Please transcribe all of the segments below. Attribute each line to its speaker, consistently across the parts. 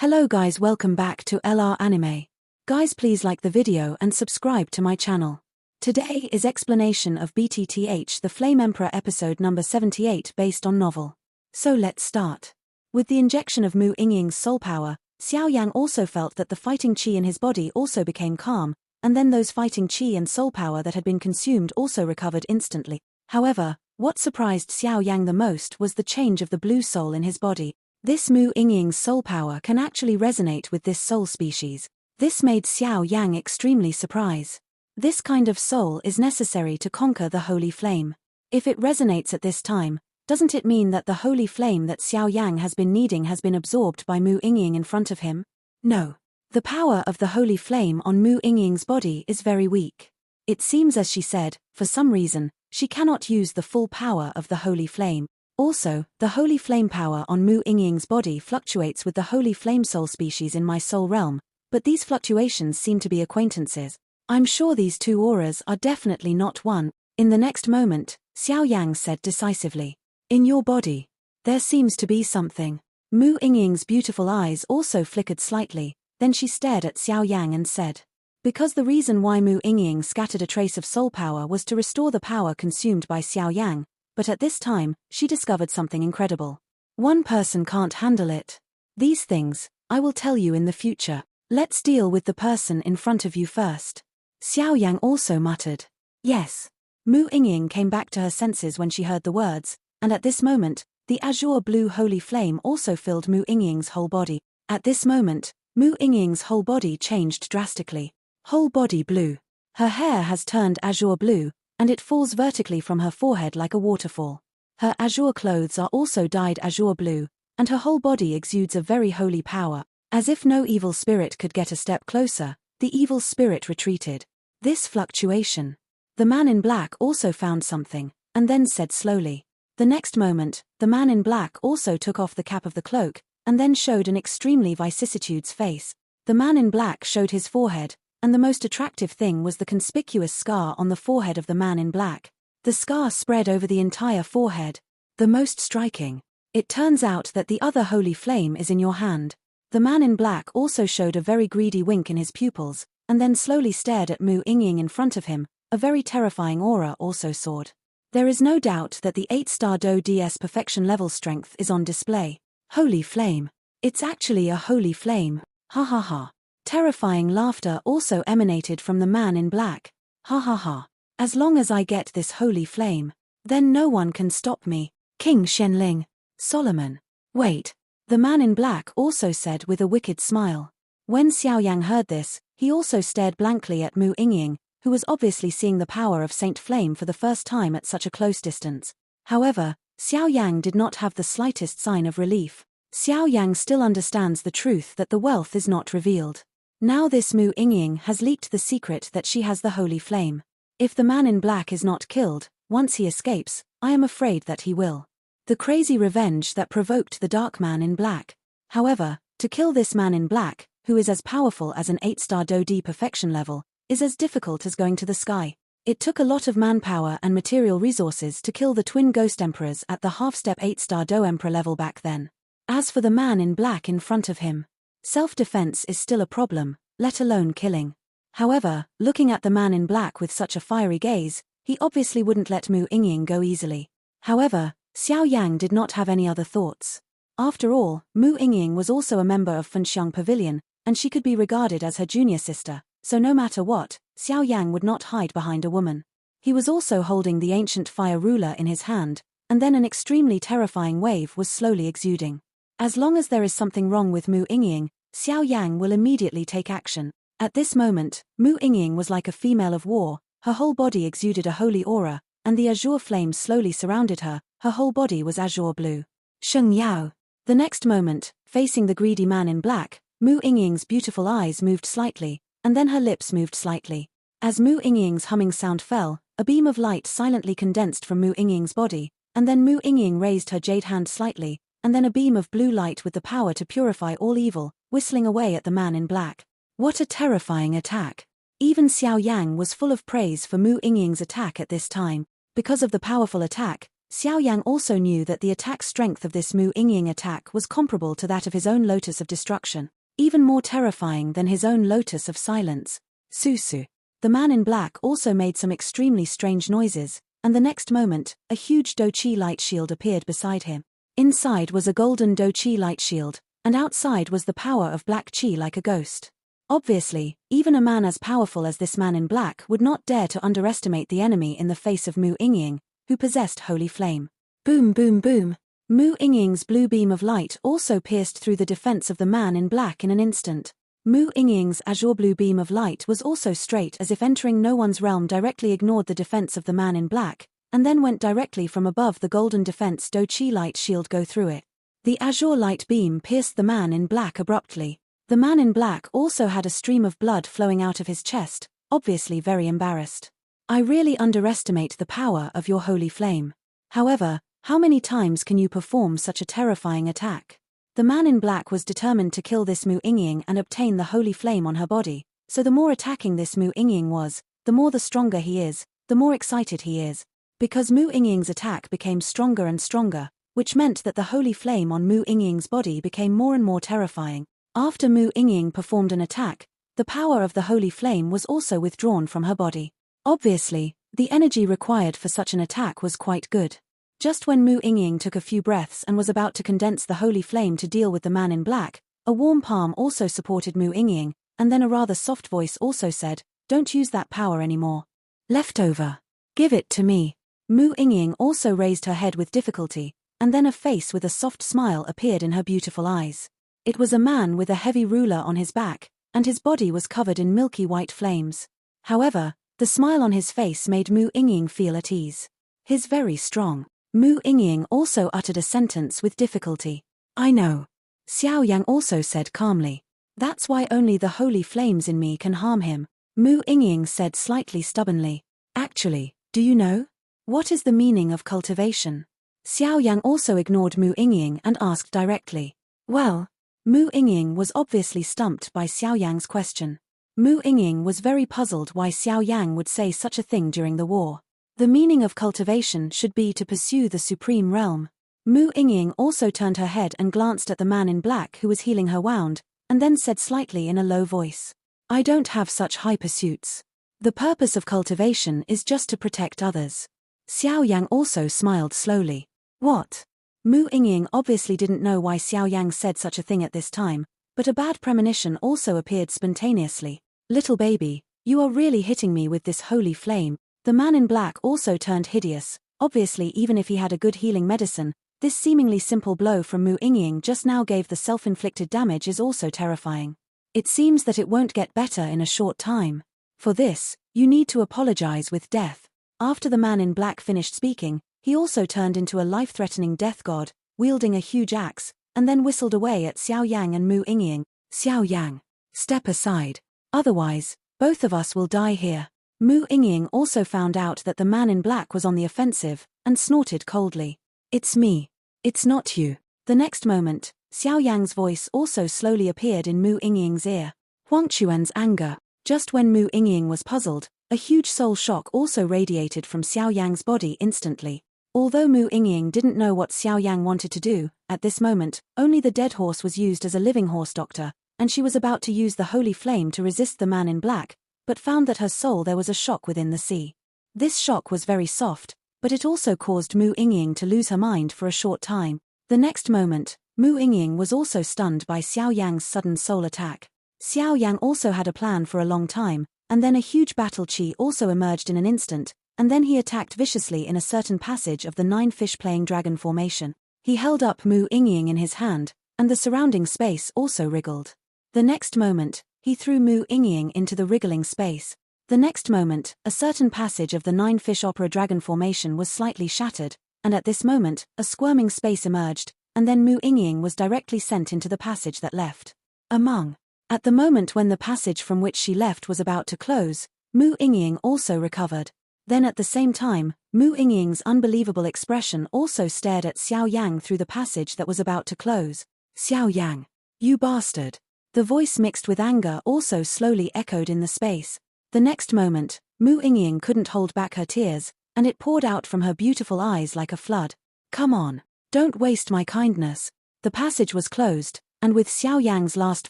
Speaker 1: Hello guys, welcome back to LR Anime. Guys, please like the video and subscribe to my channel. Today is explanation of BTTH the Flame Emperor episode number 78 based on novel. So let's start. With the injection of Mu Yingying's soul power, Xiao Yang also felt that the fighting chi in his body also became calm, and then those fighting chi and soul power that had been consumed also recovered instantly. However, what surprised Xiao Yang the most was the change of the blue soul in his body. This Mu Yingying's soul power can actually resonate with this soul species. This made Xiao Yang extremely surprised. This kind of soul is necessary to conquer the holy flame. If it resonates at this time, doesn't it mean that the holy flame that Xiao Yang has been needing has been absorbed by Mu Yingying in front of him? No. The power of the holy flame on Mu Yingying's body is very weak. It seems, as she said, for some reason, she cannot use the full power of the holy flame. Also, the holy flame power on Mu Yingying's body fluctuates with the holy flame soul species in my soul realm, but these fluctuations seem to be acquaintances. I'm sure these two auras are definitely not one. In the next moment, Xiao Yang said decisively, "In your body, there seems to be something." Mu Yingying's beautiful eyes also flickered slightly, then she stared at Xiao Yang and said, because the reason why Mu Yingying scattered a trace of soul power was to restore the power consumed by Xiao Yang, but at this time, she discovered something incredible. One person can't handle it. These things, I will tell you in the future. Let's deal with the person in front of you first. Xiao Yang also muttered. Yes. Mu Yingying came back to her senses when she heard the words, and at this moment, the azure blue holy flame also filled Mu Yingying's whole body. At this moment, Mu Yingying's whole body changed drastically. Whole body blue. Her hair has turned azure blue, and it falls vertically from her forehead like a waterfall. Her azure clothes are also dyed azure blue, and her whole body exudes a very holy power. As if no evil spirit could get a step closer, the evil spirit retreated. This fluctuation. The man in black also found something, and then said slowly. The next moment, the man in black also took off the cap of the cloak, and then showed an extremely vicissitudes face. The man in black showed his forehead, and the most attractive thing was the conspicuous scar on the forehead of the man in black. The scar spread over the entire forehead. The most striking. It turns out that the other holy flame is in your hand. The man in black also showed a very greedy wink in his pupils, and then slowly stared at Mu Yingying in front of him. A very terrifying aura also soared. There is no doubt that the 8-star Do DS perfection level strength is on display. Holy flame. It's actually a holy flame. Ha ha ha. Terrifying laughter also emanated from the man in black. Ha ha ha. As long as I get this holy flame, then no one can stop me. King Shenling. Solomon. Wait. The man in black also said with a wicked smile. When Xiao Yang heard this, he also stared blankly at Mu Yingying, who was obviously seeing the power of Saint Flame for the first time at such a close distance. However, Xiao Yang did not have the slightest sign of relief. Xiao Yang still understands the truth that the wealth is not revealed. Now this Mu Yingying has leaked the secret that she has the holy flame. If the man in black is not killed, once he escapes, I am afraid that he will. The crazy revenge that provoked the dark man in black. However, to kill this man in black, who is as powerful as an 8-star Do D perfection level, is as difficult as going to the sky. It took a lot of manpower and material resources to kill the twin ghost emperors at the half-step 8-star Do emperor level back then. As for the man in black in front of him, self-defense is still a problem, let alone killing. However, looking at the man in black with such a fiery gaze, he obviously wouldn't let Mu Yingying go easily. However, Xiao Yang did not have any other thoughts. After all, Mu Yingying was also a member of Fenxiang Pavilion, and she could be regarded as her junior sister, so no matter what, Xiao Yang would not hide behind a woman. He was also holding the ancient fire ruler in his hand, and then an extremely terrifying wave was slowly exuding. As long as there is something wrong with Mu Yingying, Xiao Yang will immediately take action. At this moment, Mu Yingying was like a female of war, her whole body exuded a holy aura, and the azure flames slowly surrounded her, her whole body was azure blue. Sheng Yao. The next moment, facing the greedy man in black, Mu Yingying's beautiful eyes moved slightly, and then her lips moved slightly. As Mu Yingying's humming sound fell, a beam of light silently condensed from Mu Yingying's body, and then Mu Yingying raised her jade hand slightly, and then a beam of blue light with the power to purify all evil, whistling away at the man in black. What a terrifying attack. Even Xiao Yang was full of praise for Mu Yingying's attack at this time. Because of the powerful attack, Xiao Yang also knew that the attack strength of this Mu Yingying attack was comparable to that of his own Lotus of Destruction, even more terrifying than his own Lotus of Silence. Susu. The man in black also made some extremely strange noises, and the next moment, a huge Doqi light shield appeared beside him. Inside was a golden Doqi light shield, and outside was the power of black qi like a ghost. Obviously, even a man as powerful as this man in black would not dare to underestimate the enemy in the face of Mu Yingying, who possessed holy flame. Boom boom boom. Mu Yingying's blue beam of light also pierced through the defense of the man in black in an instant. Mu Yingying's azure blue beam of light was also straight as if entering no one's realm directly ignored the defense of the man in black, and then went directly from above the golden defense Doqi light shield go through it. The azure light beam pierced the man in black abruptly. The man in black also had a stream of blood flowing out of his chest, obviously very embarrassed. I really underestimate the power of your holy flame. However, how many times can you perform such a terrifying attack? The man in black was determined to kill this Mu Yingying and obtain the holy flame on her body, so the more attacking this Mu Yingying was, the more the stronger he is, the more excited he is. Because Mu Yingying's attack became stronger and stronger, which meant that the holy flame on Mu Yingying's body became more and more terrifying. After Mu Yingying performed an attack, the power of the holy flame was also withdrawn from her body. Obviously, the energy required for such an attack was quite good. Just when Mu Yingying took a few breaths and was about to condense the holy flame to deal with the man in black, a warm palm also supported Mu Yingying, and then a rather soft voice also said, "Don't use that power anymore. Leftover. Give it to me." Mu Yingying also raised her head with difficulty, and then a face with a soft smile appeared in her beautiful eyes. It was a man with a heavy ruler on his back, and his body was covered in milky white flames. However, the smile on his face made Mu Yingying feel at ease. He's very strong. Mu Yingying also uttered a sentence with difficulty. I know. Xiao Yang also said calmly. That's why only the holy flames in me can harm him. Mu Yingying said slightly stubbornly. Actually, do you know? What is the meaning of cultivation? Xiao Yang also ignored Mu Yingying and asked directly. Well, Mu Yingying was obviously stumped by Xiao Yang's question. Mu Yingying was very puzzled why Xiao Yang would say such a thing during the war. The meaning of cultivation should be to pursue the supreme realm. Mu Yingying also turned her head and glanced at the man in black who was healing her wound, and then said slightly in a low voice. I don't have such high pursuits. The purpose of cultivation is just to protect others. Xiao Yang also smiled slowly. What? Mu Yingying obviously didn't know why Xiao Yang said such a thing at this time, but a bad premonition also appeared spontaneously. Little baby, you are really hitting me with this holy flame. The man in black also turned hideous. Obviously, even if he had a good healing medicine, this seemingly simple blow from Mu Yingying just now gave the self-inflicted damage is also terrifying. It seems that it won't get better in a short time. For this, you need to apologize with death. After the man in black finished speaking, he also turned into a life-threatening death god, wielding a huge axe, and then whistled away at Xiao Yang and Mu Yingying. Xiao Yang, step aside. Otherwise, both of us will die here. Mu Yingying also found out that the man in black was on the offensive, and snorted coldly. It's me. It's not you. The next moment, Xiao Yang's voice also slowly appeared in Mu Yingying's ear. Huangquan's anger. Just when Mu Yingying was puzzled, a huge soul shock also radiated from Xiao Yang's body instantly. Although Mu Yingying didn't know what Xiao Yang wanted to do, at this moment, only the dead horse was used as a living horse doctor, and she was about to use the holy flame to resist the man in black, but found that her soul there was a shock within the sea. This shock was very soft, but it also caused Mu Yingying to lose her mind for a short time. The next moment, Mu Yingying was also stunned by Xiao Yang's sudden soul attack. Xiao Yang also had a plan for a long time, and then a huge battle chi also emerged in an instant, and then he attacked viciously in a certain passage of the 9-fish playing dragon formation. He held up Mu Yingying in his hand, and the surrounding space also wriggled. The next moment, he threw Mu Yingying into the wriggling space. The next moment, a certain passage of the 9-fish opera dragon formation was slightly shattered, and at this moment, a squirming space emerged, and then Mu Yingying was directly sent into the passage that left. At the moment when the passage from which she left was about to close, Mu Yingying also recovered. Then at the same time, Mu Yingying's unbelievable expression also stared at Xiao Yang through the passage that was about to close. Xiao Yang, you bastard. The voice mixed with anger also slowly echoed in the space. The next moment, Mu Yingying couldn't hold back her tears, and it poured out from her beautiful eyes like a flood. Come on. Don't waste my kindness. The passage was closed, and with Xiao Yang's last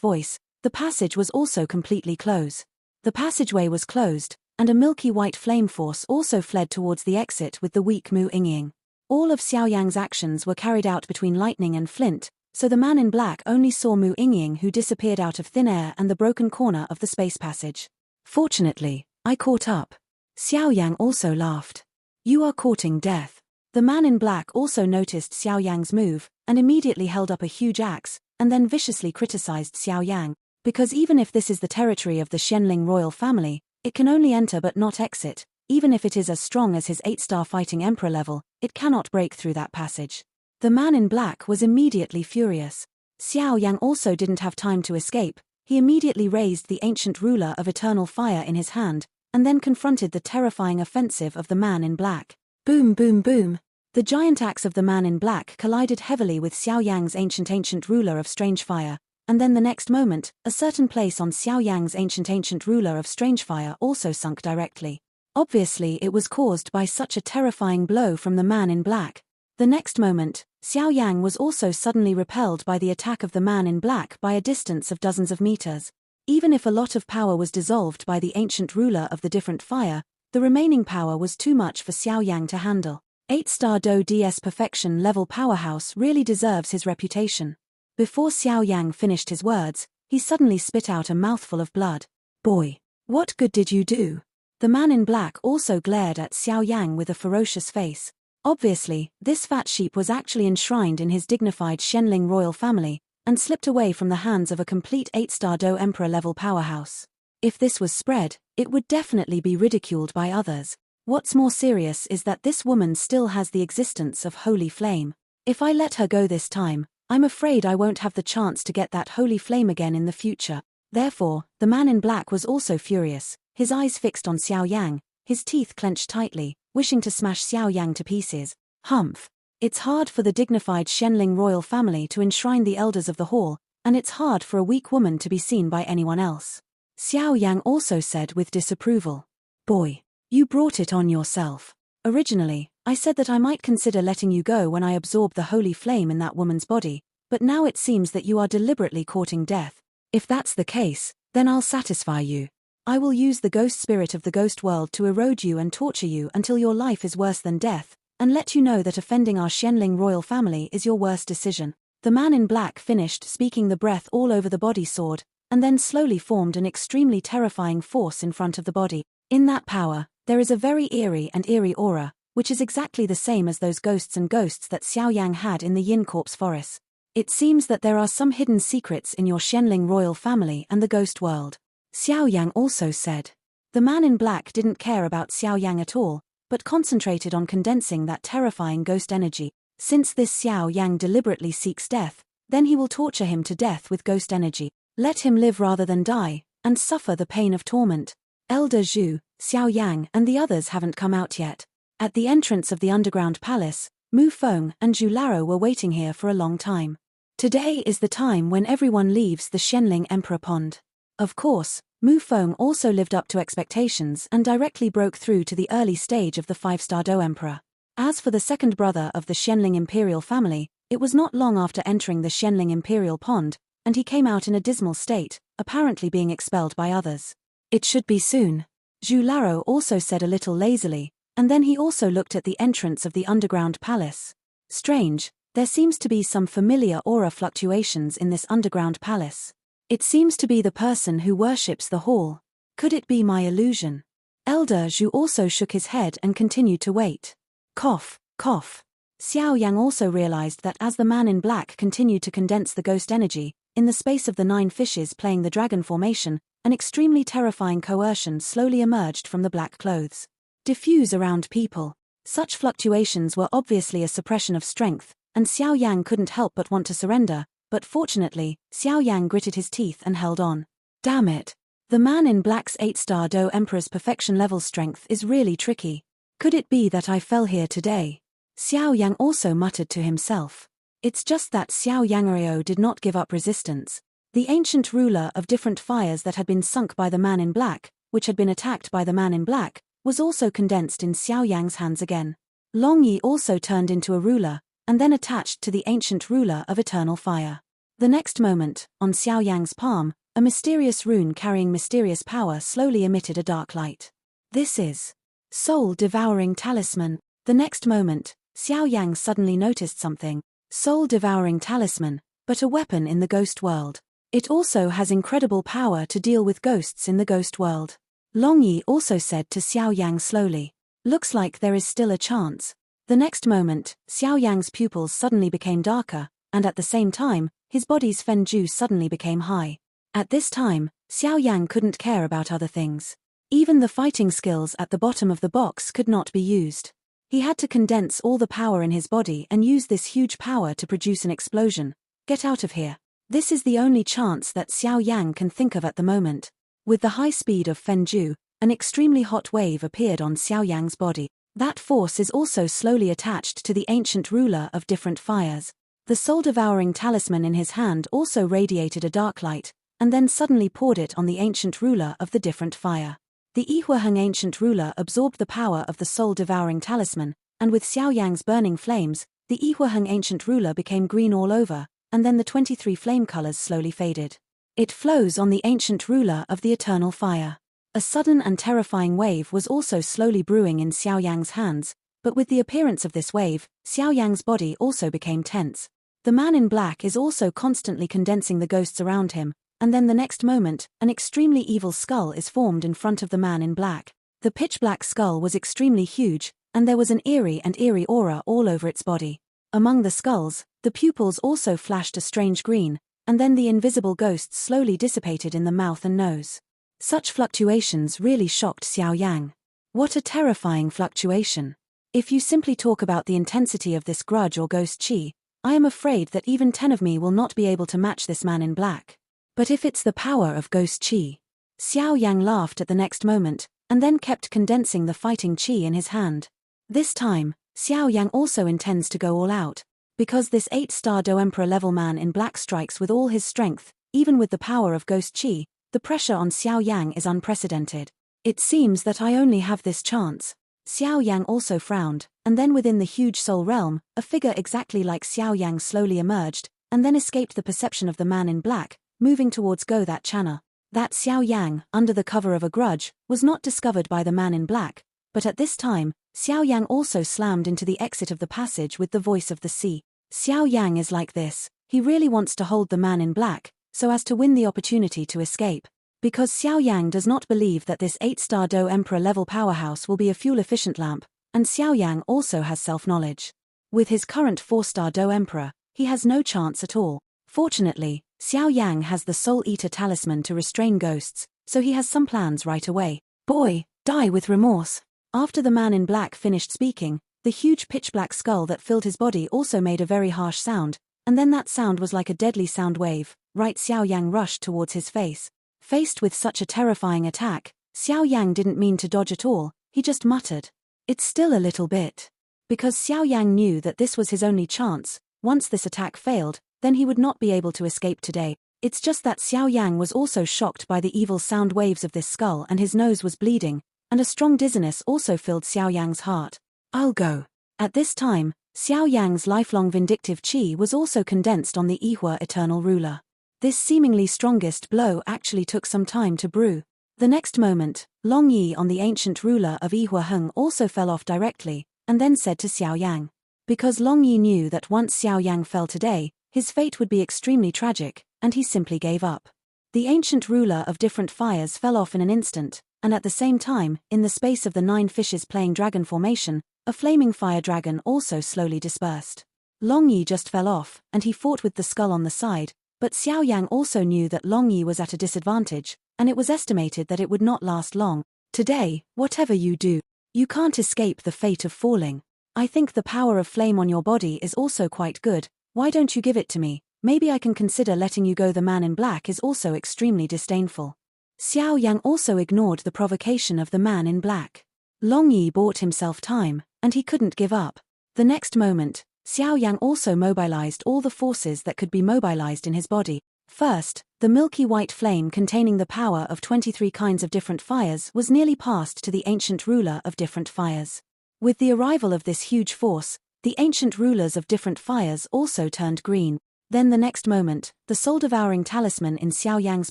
Speaker 1: voice, the passage was also completely closed. The passageway was closed, and a milky white flame force also fled towards the exit with the weak Mu Yingying. All of Xiao Yang's actions were carried out between lightning and flint, so the man in black only saw Mu Yingying, who disappeared out of thin air and the broken corner of the space passage. Fortunately, I caught up. Xiao Yang also laughed. You are courting death. The man in black also noticed Xiao Yang's move, and immediately held up a huge axe, and then viciously criticized Xiao Yang, because even if this is the territory of the Xianling royal family, it can only enter but not exit. Even if it is as strong as his 8-star fighting emperor level, it cannot break through that passage. The man in black was immediately furious. Xiao Yang also didn't have time to escape. He immediately raised the ancient ruler of eternal fire in his hand, and then confronted the terrifying offensive of the man in black. Boom boom boom. The giant axe of the man in black collided heavily with Xiao Yang's ancient ruler of strange fire, and then the next moment, a certain place on Xiao Yang's ancient ruler of strange fire also sunk directly. Obviously it was caused by such a terrifying blow from the man in black. The next moment, Xiao Yang was also suddenly repelled by the attack of the man in black by a distance of dozens of meters. Even if a lot of power was dissolved by the ancient ruler of the different fire, the remaining power was too much for Xiao Yang to handle. 8-star Do DS perfection level powerhouse really deserves his reputation. Before Xiao Yang finished his words, he suddenly spit out a mouthful of blood. Boy, what good did you do? The man in black also glared at Xiao Yang with a ferocious face. Obviously, this fat sheep was actually enshrined in his dignified Xianling royal family, and slipped away from the hands of a complete 8-star Do Emperor level powerhouse. If this was spread, it would definitely be ridiculed by others. What's more serious is that this woman still has the existence of holy flame. If I let her go this time, I'm afraid I won't have the chance to get that holy flame again in the future. Therefore, the man in black was also furious, his eyes fixed on Xiao Yang, his teeth clenched tightly, wishing to smash Xiao Yang to pieces. Humph. It's hard for the dignified Xianling royal family to enshrine the elders of the hall, and it's hard for a weak woman to be seen by anyone else. Xiao Yang also said with disapproval. Boy, you brought it on yourself. Originally, I said that I might consider letting you go when I absorb the holy flame in that woman's body, but now it seems that you are deliberately courting death. If that's the case, then I'll satisfy you. I will use the ghost spirit of the ghost world to erode you and torture you until your life is worse than death, and let you know that offending our Xianling royal family is your worst decision. The man in black finished speaking the breath all over the body sword, and then slowly formed an extremely terrifying force in front of the body. In that power, there is a very eerie aura, which is exactly the same as those ghosts that Xiao Yang had in the Yin Corpse forest. It seems that there are some hidden secrets in your Xianling royal family and the ghost world. Xiao Yang also said. The man in black didn't care about Xiao Yang at all, but concentrated on condensing that terrifying ghost energy. Since this Xiao Yang deliberately seeks death, then he will torture him to death with ghost energy. Let him live rather than die, and suffer the pain of torment. Elder Zhu, Xiao Yang and the others haven't come out yet. At the entrance of the underground palace, Mu Feng and Zhu Laro were waiting here for a long time. Today is the time when everyone leaves the Xianling Emperor Pond. Of course, Mu Feng also lived up to expectations and directly broke through to the early stage of the 5-star Do Emperor. As for the second brother of the Xianling imperial family, it was not long after entering the Xianling imperial pond, and he came out in a dismal state, apparently being expelled by others. It should be soon. Zhu Laro also said a little lazily, and then he also looked at the entrance of the underground palace. Strange, there seems to be some familiar aura fluctuations in this underground palace. It seems to be the person who worships the hall. Could it be my illusion? Elder Zhu also shook his head and continued to wait. Cough, cough. Xiao Yang also realized that as the man in black continued to condense the ghost energy, in the space of the 9 fishes playing the dragon formation, an extremely terrifying coercion slowly emerged from the black clothes. Diffuse around people. Such fluctuations were obviously a suppression of strength, and Xiao Yang couldn't help but want to surrender, but fortunately, Xiao Yang gritted his teeth and held on. Damn it. The man in black's 8-star Do Emperor's perfection level strength is really tricky. Could it be that I fell here today? Xiao Yang also muttered to himself. It's just that Xiao Yangreo did not give up resistance. The ancient ruler of different fires that had been sunk by the man in black, which had been attacked by the man in black, was also condensed in Xiao Yang's hands again. Long Yi also turned into a ruler, and then attached to the ancient ruler of eternal fire. The next moment, on Xiao Yang's palm, a mysterious rune carrying mysterious power slowly emitted a dark light. This is soul-devouring talisman. The next moment, Xiao Yang suddenly noticed something. Soul-devouring talisman, but a weapon in the ghost world. It also has incredible power to deal with ghosts in the ghost world. Long Yi also said to Xiao Yang slowly, "Looks like there is still a chance." The next moment, Xiao Yang's pupils suddenly became darker, and at the same time, his body's Fenju suddenly became high. At this time, Xiao Yang couldn't care about other things. Even the fighting skills at the bottom of the box could not be used. He had to condense all the power in his body and use this huge power to produce an explosion. Get out of here. This is the only chance that Xiao Yang can think of at the moment. With the high speed of Fenju, an extremely hot wave appeared on Xiao Yang's body. That force is also slowly attached to the ancient ruler of different fires. The soul-devouring talisman in his hand also radiated a dark light, and then suddenly poured it on the ancient ruler of the different fire. The Yihuaheng ancient ruler absorbed the power of the soul-devouring talisman, and with Xiao Yang's burning flames, the Yihuaheng ancient ruler became green all over, and then the 23 flame colors slowly faded. It flows on the ancient ruler of the eternal fire. A sudden and terrifying wave was also slowly brewing in Xiao Yang's hands, but with the appearance of this wave, Xiao Yang's body also became tense. The man in black is also constantly condensing the ghosts around him, and then the next moment, an extremely evil skull is formed in front of the man in black. The pitch-black skull was extremely huge, and there was an eerie aura all over its body. Among the skulls, the pupils also flashed a strange green, and then the invisible ghosts slowly dissipated in the mouth and nose. Such fluctuations really shocked Xiao Yang. What a terrifying fluctuation. If you simply talk about the intensity of this grudge or ghost chi, I am afraid that even 10 of me will not be able to match this man in black. But if it's the power of ghost chi. Xiao Yang laughed at the next moment, and then kept condensing the fighting chi in his hand. This time, Xiao Yang also intends to go all out. Because this 8-star Do Emperor level man in black strikes with all his strength, even with the power of ghost chi, the pressure on Xiao Yang is unprecedented. It seems that I only have this chance. Xiao Yang also frowned, and then within the huge soul realm, a figure exactly like Xiao Yang slowly emerged, and then escaped the perception of the man in black, moving towards Go that channel. That Xiao Yang, under the cover of a grudge, was not discovered by the man in black, but at this time, Xiao Yang also slammed into the exit of the passage with the voice of the sea. Xiao Yang is like this, he really wants to hold the man in black, so as to win the opportunity to escape. Because Xiao Yang does not believe that this 8-star Do Emperor level powerhouse will be a fuel-efficient lamp, and Xiao Yang also has self-knowledge. With his current 4-star Do Emperor, he has no chance at all. Fortunately, Xiao Yang has the Soul Eater talisman to restrain ghosts, so he has some plans right away. Boy, die with remorse. After the man in black finished speaking, the huge pitch-black skull that filled his body also made a very harsh sound, and then that sound was like a deadly sound wave. Right, Xiao Yang rushed towards his face. Faced with such a terrifying attack, Xiao Yang didn't mean to dodge at all, he just muttered. It's still a little bit. Because Xiao Yang knew that this was his only chance, once this attack failed, then he would not be able to escape today. It's just that Xiao Yang was also shocked by the evil sound waves of this skull and his nose was bleeding, and a strong dizziness also filled Xiao Yang's heart. I'll go. At this time, Xiao Yang's lifelong vindictive chi was also condensed on the Yihua eternal ruler. This seemingly strongest blow actually took some time to brew. The next moment, Long Yi on the ancient ruler of Yihuaheng also fell off directly, and then said to Xiao Yang. Because Long Yi knew that once Xiao Yang fell today, his fate would be extremely tragic, and he simply gave up. The ancient ruler of different fires fell off in an instant, and at the same time, in the space of the 9 fishes playing dragon formation, a flaming fire dragon also slowly dispersed. Long Yi just fell off, and he fought with the skull on the side, but Xiao Yang also knew that Long Yi was at a disadvantage, and it was estimated that it would not last long. Today, whatever you do, you can't escape the fate of falling. I think the power of flame on your body is also quite good, why don't you give it to me? Maybe I can consider letting you go. The man in black is also extremely disdainful. Xiao Yang also ignored the provocation of the man in black. Long Yi bought himself time, and he couldn't give up. The next moment, Xiao Yang also mobilized all the forces that could be mobilized in his body. First, the milky white flame containing the power of 23 kinds of different fires was nearly passed to the ancient ruler of different fires. With the arrival of this huge force, the ancient rulers of different fires also turned green. Then the next moment, the soul-devouring talisman in Xiao Yang's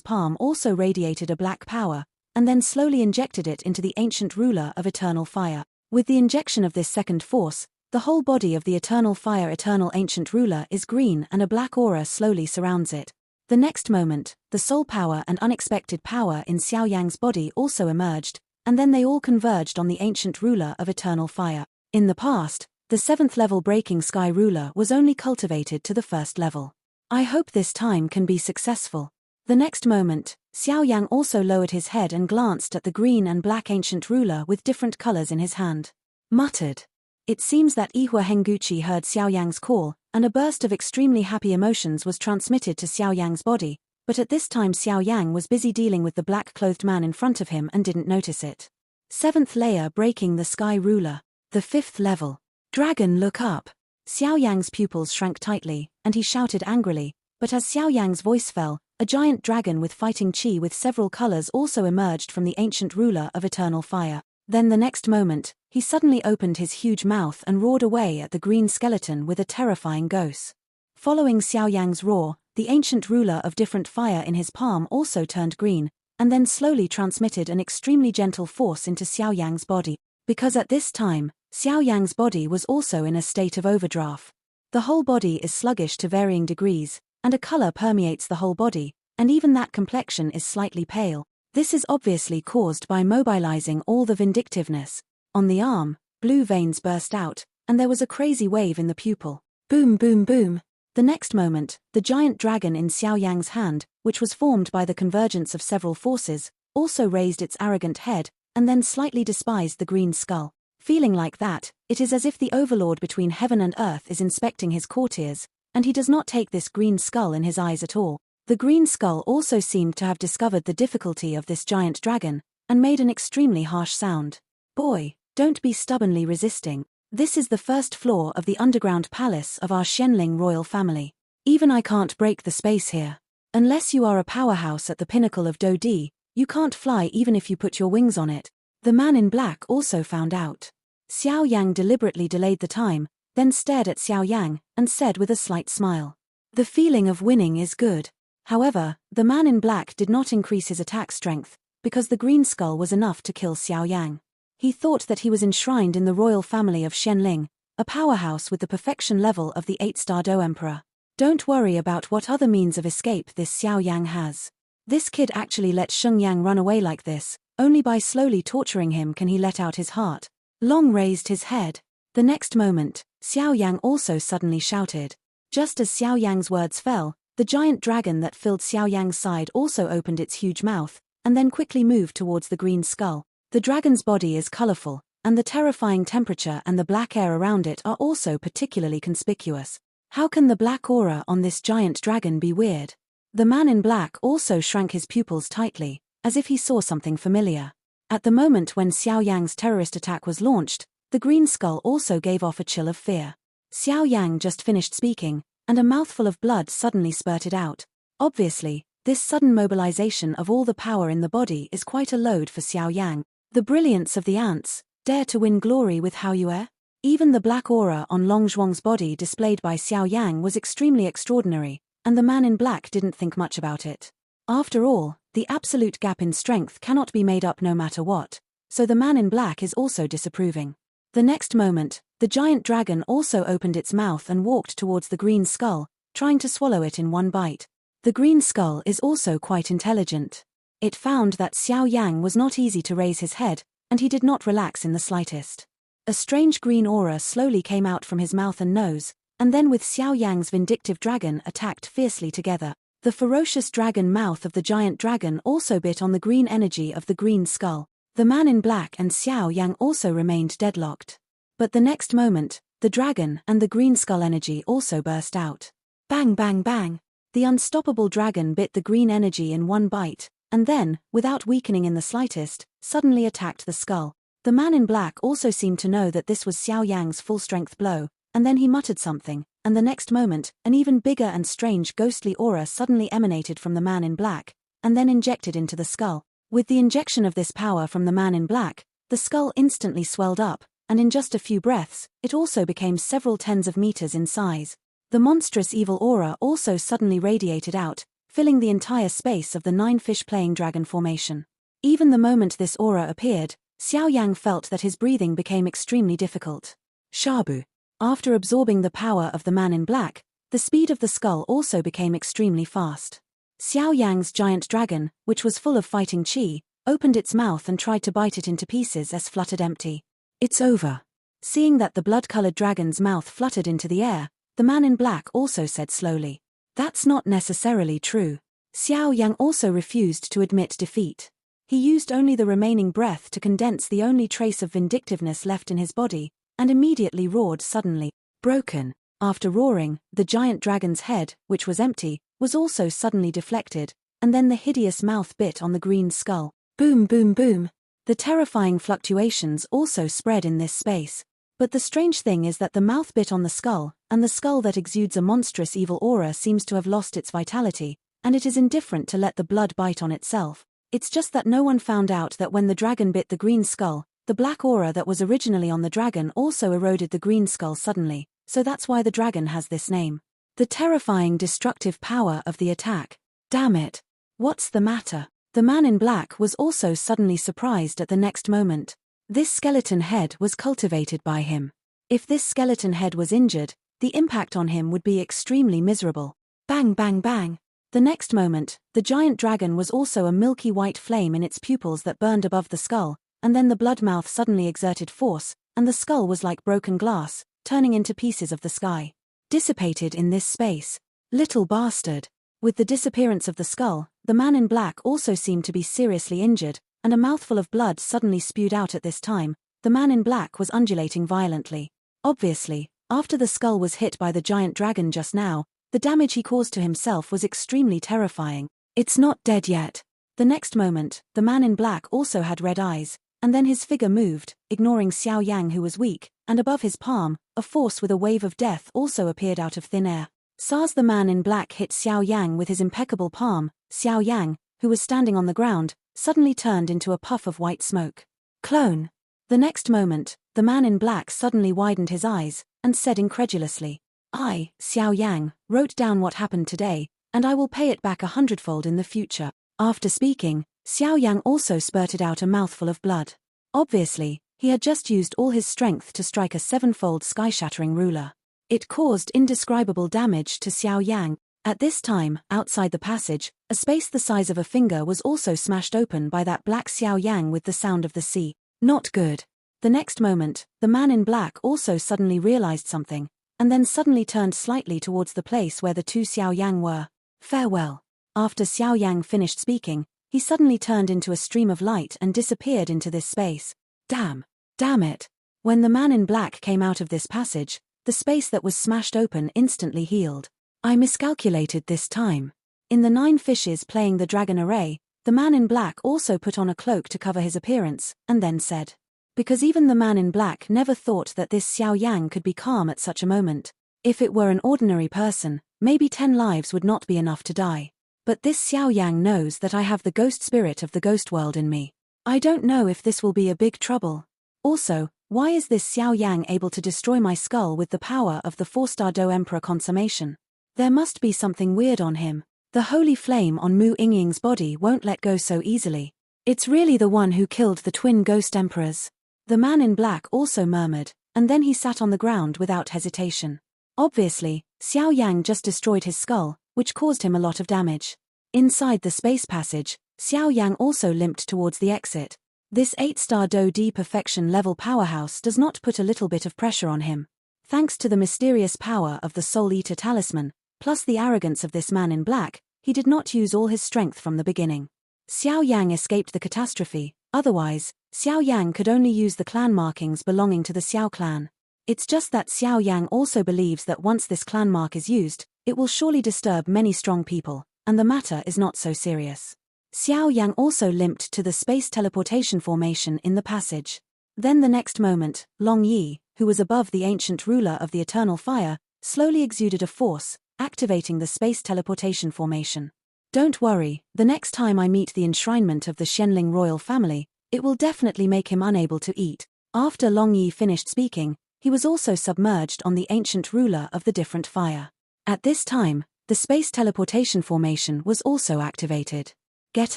Speaker 1: palm also radiated a black power, and then slowly injected it into the ancient ruler of eternal fire. With the injection of this second force, the whole body of the eternal fire eternal ancient ruler is green and a black aura slowly surrounds it. The next moment, the soul power and unexpected power in Xiao Yang's body also emerged, and then they all converged on the ancient ruler of eternal fire. In the past, the 7th level breaking sky ruler was only cultivated to the 1st level. I hope this time can be successful. The next moment, Xiao Yang also lowered his head and glanced at the green and black ancient ruler with different colors in his hand. Muttered. It seems that Ihua Henguchi heard Xiao Yang's call, and a burst of extremely happy emotions was transmitted to Xiao Yang's body, but at this time Xiao Yang was busy dealing with the black-clothed man in front of him and didn't notice it. 7th layer breaking the sky ruler. The 5th level. Dragon, look up. Xiao Yang's pupils shrank tightly, and he shouted angrily, but as Xiao Yang's voice fell, a giant dragon with fighting chi with several colors also emerged from the ancient ruler of eternal fire. Then the next moment, he suddenly opened his huge mouth and roared away at the green skeleton with a terrifying ghost. Following Xiao Yang's roar, the ancient ruler of different fire in his palm also turned green, and then slowly transmitted an extremely gentle force into Xiao Yang's body. Because at this time, Xiao Yang's body was also in a state of overdraft. The whole body is sluggish to varying degrees, and a color permeates the whole body, and even that complexion is slightly pale. This is obviously caused by mobilizing all the vindictiveness. On the arm, blue veins burst out, and there was a crazy wave in the pupil. Boom, boom, boom. The next moment, the giant dragon in Xiao Yang's hand, which was formed by the convergence of several forces, also raised its arrogant head, and then slightly despised the green skull. Feeling like that, it is as if the overlord between heaven and earth is inspecting his courtiers, and he does not take this green skull in his eyes at all. The green skull also seemed to have discovered the difficulty of this giant dragon, and made an extremely harsh sound. Boy, don't be stubbornly resisting. This is the 1st floor of the underground palace of our Xianling royal family. Even I can't break the space here. Unless you are a powerhouse at the pinnacle of Dodi, you can't fly even if you put your wings on it. The man in black also found out. Xiao Yang deliberately delayed the time, then stared at Xiao Yang, and said with a slight smile. The feeling of winning is good. However, the man in black did not increase his attack strength, because the green skull was enough to kill Xiao Yang. He thought that he was enshrined in the royal family of Xianling, a powerhouse with the perfection level of the 8-star Do Emperor. Don't worry about what other means of escape this Xiao Yang has. This kid actually let Sheng Yang run away like this, only by slowly torturing him can he let out his heart. Long raised his head. The next moment, Xiao Yang also suddenly shouted. Just as Xiao Yang's words fell, the giant dragon that filled Xiao Yang's side also opened its huge mouth, and then quickly moved towards the green skull. The dragon's body is colorful, and the terrifying temperature and the black air around it are also particularly conspicuous. How can the black aura on this giant dragon be weird? The man in black also shrank his pupils tightly, as if he saw something familiar. At the moment when Xiao Yang's terrorist attack was launched, the green skull also gave off a chill of fear. Xiao Yang just finished speaking, and a mouthful of blood suddenly spurted out. Obviously, this sudden mobilization of all the power in the body is quite a load for Xiao Yang. The brilliance of the ants, dare to win glory with Hao Yue? Even the black aura on Long Zhuang's body displayed by Xiao Yang was extremely extraordinary, and the man in black didn't think much about it. After all, the absolute gap in strength cannot be made up no matter what, so the man in black is also disapproving. The next moment, the giant dragon also opened its mouth and walked towards the green skull, trying to swallow it in one bite. The green skull is also quite intelligent. It found that Xiao Yang was not easy to raise his head, and he did not relax in the slightest. A strange green aura slowly came out from his mouth and nose, and then with Xiao Yang's vindictive dragon attacked fiercely together. The ferocious dragon mouth of the giant dragon also bit on the green energy of the green skull. The man in black and Xiao Yang also remained deadlocked. But the next moment, the dragon and the green skull energy also burst out. Bang, bang, bang. The unstoppable dragon bit the green energy in one bite, and then, without weakening in the slightest, suddenly attacked the skull. The man in black also seemed to know that this was Xiao Yang's full-strength blow, and then he muttered something, and the next moment, an even bigger and strange ghostly aura suddenly emanated from the man in black, and then injected into the skull. With the injection of this power from the man in black, the skull instantly swelled up, and in just a few breaths, it also became several tens of meters in size. The monstrous evil aura also suddenly radiated out, filling the entire space of the 9-fish-playing dragon formation. Even the moment this aura appeared, Xiao Yan felt that his breathing became extremely difficult. Shabu. After absorbing the power of the man in black, the speed of the skull also became extremely fast. Xiao Yang's giant dragon, which was full of fighting qi, opened its mouth and tried to bite it into pieces as fluttered empty. It's over. Seeing that the blood-colored dragon's mouth fluttered into the air, the man in black also said slowly, "That's not necessarily true." Xiao Yang also refused to admit defeat. He used only the remaining breath to condense the only trace of vindictiveness left in his body, and immediately roared suddenly, "Broken." After roaring, the giant dragon's head, which was empty, was also suddenly deflected, and then the hideous mouth bit on the green skull. Boom, boom, boom. The terrifying fluctuations also spread in this space. But the strange thing is that the mouth bit on the skull, and the skull that exudes a monstrous evil aura seems to have lost its vitality, and it is indifferent to let the blood bite on itself. It's just that no one found out that when the dragon bit the green skull, the black aura that was originally on the dragon also eroded the green skull suddenly, so that's why the dragon has this name. The terrifying destructive power of the attack. Damn it. What's the matter? The man in black was also suddenly surprised at the next moment. This skeleton head was cultivated by him. If this skeleton head was injured, the impact on him would be extremely miserable. Bang, bang, bang. The next moment, the giant dragon was also a milky white flame in its pupils that burned above the skull, and then the blood mouth suddenly exerted force, and the skull was like broken glass, turning into pieces of the sky. Dissipated in this space. Little bastard. With the disappearance of the skull, the man in black also seemed to be seriously injured, and a mouthful of blood suddenly spewed out at this time. The man in black was undulating violently. Obviously, after the skull was hit by the giant dragon just now, the damage he caused to himself was extremely terrifying. It's not dead yet. The next moment, the man in black also had red eyes, and then his figure moved, ignoring Xiao Yang who was weak, and above his palm, a force with a wave of death also appeared out of thin air. As the man in black hit Xiao Yang with his impeccable palm, Xiao Yang, who was standing on the ground, suddenly turned into a puff of white smoke. Clone. The next moment, the man in black suddenly widened his eyes, and said incredulously, "I, Xiao Yang, wrote down what happened today, and I will pay it back 100-fold in the future." After speaking, Xiao Yang also spurted out a mouthful of blood. Obviously, he had just used all his strength to strike a 7-fold sky-shattering ruler. It caused indescribable damage to Xiao Yang. At this time, outside the passage, a space the size of a finger was also smashed open by that black Xiao Yang with the sound of the sea. Not good. The next moment, the man in black also suddenly realized something, and then suddenly turned slightly towards the place where the two Xiao Yang were. Farewell. After Xiao Yang finished speaking, he suddenly turned into a stream of light and disappeared into this space. Damn. Damn it. When the man in black came out of this passage, the space that was smashed open instantly healed. I miscalculated this time. In the 9 fishes playing the dragon array, the man in black also put on a cloak to cover his appearance, and then said, because even the man in black never thought that this Xiao Yang could be calm at such a moment. If it were an ordinary person, maybe 10 lives would not be enough to die. But this Xiao Yang knows that I have the ghost spirit of the ghost world in me. I don't know if this will be a big trouble. Also, why is this Xiao Yang able to destroy my skull with the power of the 4-star Do Emperor consummation? There must be something weird on him. The holy flame on Mu Yingying's body won't let go so easily. It's really the one who killed the twin ghost emperors. The man in black also murmured, and then he sat on the ground without hesitation. Obviously, Xiao Yang just destroyed his skull, which caused him a lot of damage. Inside the space passage, Xiao Yang also limped towards the exit. This 8-star Do D perfection level powerhouse does not put a little bit of pressure on him. Thanks to the mysterious power of the Soul Eater talisman, plus the arrogance of this man in black, he did not use all his strength from the beginning. Xiao Yang escaped the catastrophe, otherwise, Xiao Yang could only use the clan markings belonging to the Xiao clan. It's just that Xiao Yang also believes that once this clan mark is used, it will surely disturb many strong people, and the matter is not so serious. Xiao Yang also limped to the space teleportation formation in the passage. Then the next moment, Long Yi, who was above the ancient ruler of the eternal fire, slowly exuded a force, activating the space teleportation formation. Don't worry, the next time I meet the enshrinement of the Xianling royal family, it will definitely make him unable to eat. After Long Yi finished speaking, he was also submerged on the ancient ruler of the different fire. At this time, the space teleportation formation was also activated. Get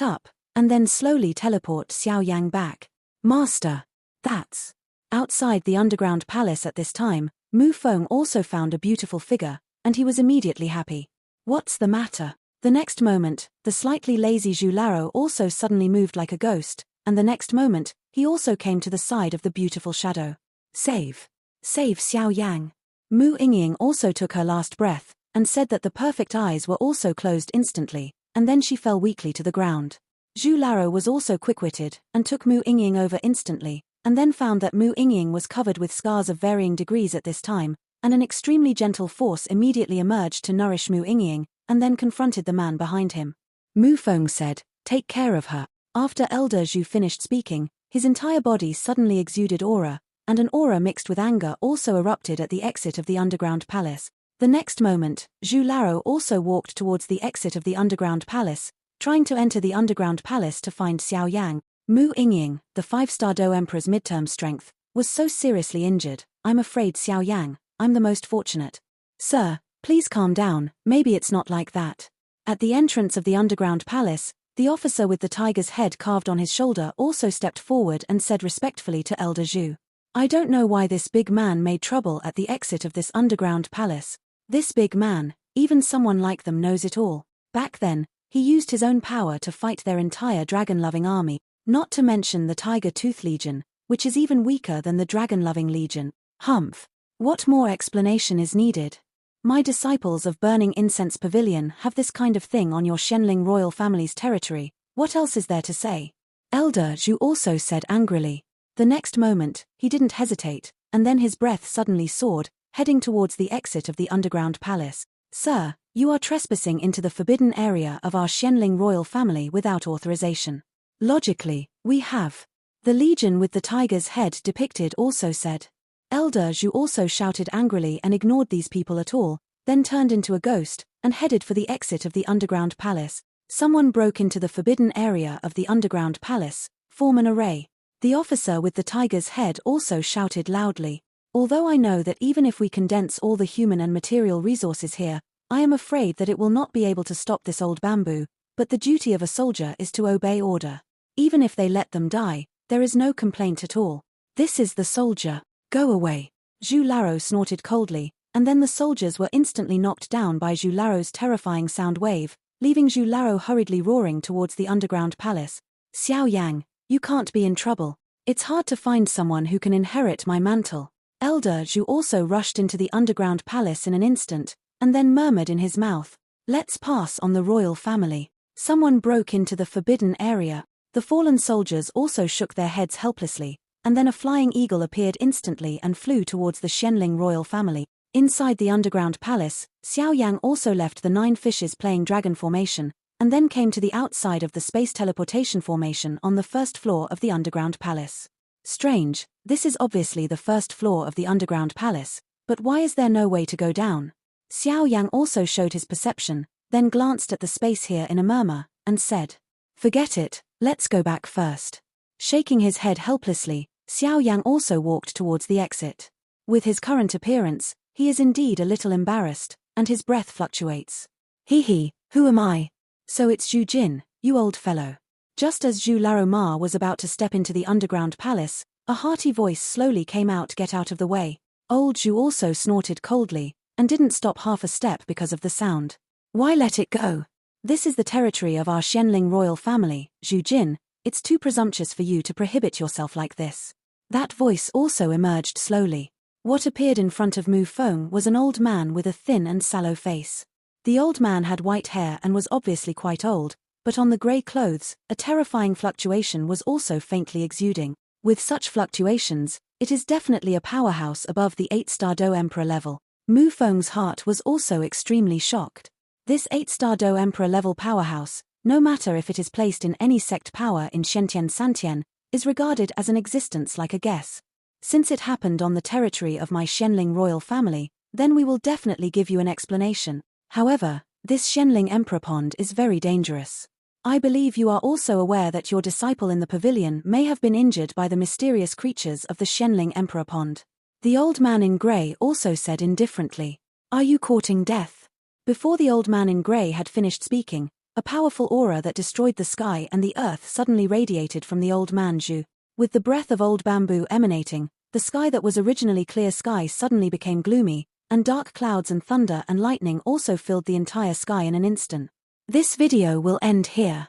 Speaker 1: up, and then slowly teleport Xiao Yang back. Master. That's. Outside the underground palace at this time, Mu Feng also found a beautiful figure, and he was immediately happy. What's the matter? The next moment, the slightly lazy Zhu Laro also suddenly moved like a ghost, and the next moment, he also came to the side of the beautiful shadow. Save. Save Xiao Yang. Mu Yingying also took her last breath, and said that the perfect eyes were also closed instantly, and then she fell weakly to the ground. Zhu Laro was also quick-witted, and took Mu Yingying over instantly, and then found that Mu Yingying was covered with scars of varying degrees at this time, and an extremely gentle force immediately emerged to nourish Mu Yingying, and then confronted the man behind him. Mu Feng said, "Take care of her." After Elder Zhu finished speaking, his entire body suddenly exuded aura, and an aura mixed with anger also erupted at the exit of the underground palace. The next moment, Zhu Laro also walked towards the exit of the underground palace, trying to enter the underground palace to find Xiao Yang. Mu Yingying, the 5-star Do Emperor's midterm strength, was so seriously injured. "I'm afraid, Xiao Yang, I'm the most fortunate." "Sir, please calm down, maybe it's not like that." At the entrance of the underground palace, the officer with the tiger's head carved on his shoulder also stepped forward and said respectfully to Elder Zhu, "I don't know why this big man made trouble at the exit of this underground palace. This big man, even someone like them knows it all. Back then, he used his own power to fight their entire dragon-loving army, not to mention the Tiger Tooth Legion, which is even weaker than the Dragon-loving Legion. Humph. What more explanation is needed? My disciples of Burning Incense Pavilion have this kind of thing on your Xianling royal family's territory. What else is there to say?" Elder Zhu also said angrily. The next moment, he didn't hesitate, and then his breath suddenly soared, heading towards the exit of the underground palace. "Sir, you are trespassing into the forbidden area of our Xianling royal family without authorization." "Logically, we have." The Legion with the tiger's head depicted also said. Elder Zhu also shouted angrily and ignored these people at all, then turned into a ghost, and headed for the exit of the underground palace. Someone broke into the forbidden area of the underground palace. "Form an array." The officer with the tiger's head also shouted loudly. "Although I know that even if we condense all the human and material resources here, I am afraid that it will not be able to stop this old bamboo, but the duty of a soldier is to obey order. Even if they let them die, there is no complaint at all. This is the soldier. Go away." Zhu Laro snorted coldly, and then the soldiers were instantly knocked down by Zhu Laro's terrifying sound wave, leaving Zhu Laro hurriedly roaring towards the underground palace. "Xiao Yang, you can't be in trouble. It's hard to find someone who can inherit my mantle." Elder Zhu also rushed into the underground palace in an instant, and then murmured in his mouth, "Let's pass on the royal family." Someone broke into the forbidden area. The fallen soldiers also shook their heads helplessly, and then a flying eagle appeared instantly and flew towards the Xianling royal family. Inside the underground palace, Xiao Yang also left the 9 fishes playing dragon formation, and then came to the outside of the space teleportation formation on the first floor of the underground palace. Strange, this is obviously the first floor of the underground palace, but why is there no way to go down? Xiao Yang also showed his perception, then glanced at the space here in a murmur, and said, "Forget it, let's go back first." Shaking his head helplessly, Xiao Yang also walked towards the exit. With his current appearance, he is indeed a little embarrassed, and his breath fluctuates. "Hee, who am I?" "So it's Zhu Jin, you old fellow." Just as Zhu Laro Ma was about to step into the underground palace, a hearty voice slowly came out, "Get out of the way." Old Zhu also snorted coldly, and didn't stop half a step because of the sound. "Why let it go? This is the territory of our Xianling royal family, Zhu Jin. It's too presumptuous for you to prohibit yourself like this." That voice also emerged slowly. What appeared in front of Mu Feng was an old man with a thin and sallow face. The old man had white hair and was obviously quite old, but on the grey clothes, a terrifying fluctuation was also faintly exuding. With such fluctuations, it is definitely a powerhouse above the 8-star Do Emperor level. Mu Feng's heart was also extremely shocked. This 8-star Do Emperor level powerhouse, no matter if it is placed in any sect power in Shentian Santian, is regarded as an existence like a guess. Since it happened on the territory of my Xianling royal family, then we will definitely give you an explanation. However, this Xianling Emperor Pond is very dangerous. I believe you are also aware that your disciple in the pavilion may have been injured by the mysterious creatures of the Xianling Emperor Pond. The old man in grey also said indifferently, "Are you courting death?" Before the old man in grey had finished speaking, a powerful aura that destroyed the sky and the earth suddenly radiated from the old man Zhu. With the breath of old bamboo emanating, the sky that was originally clear sky suddenly became gloomy, and dark clouds and thunder and lightning also filled the entire sky in an instant. This video will end here.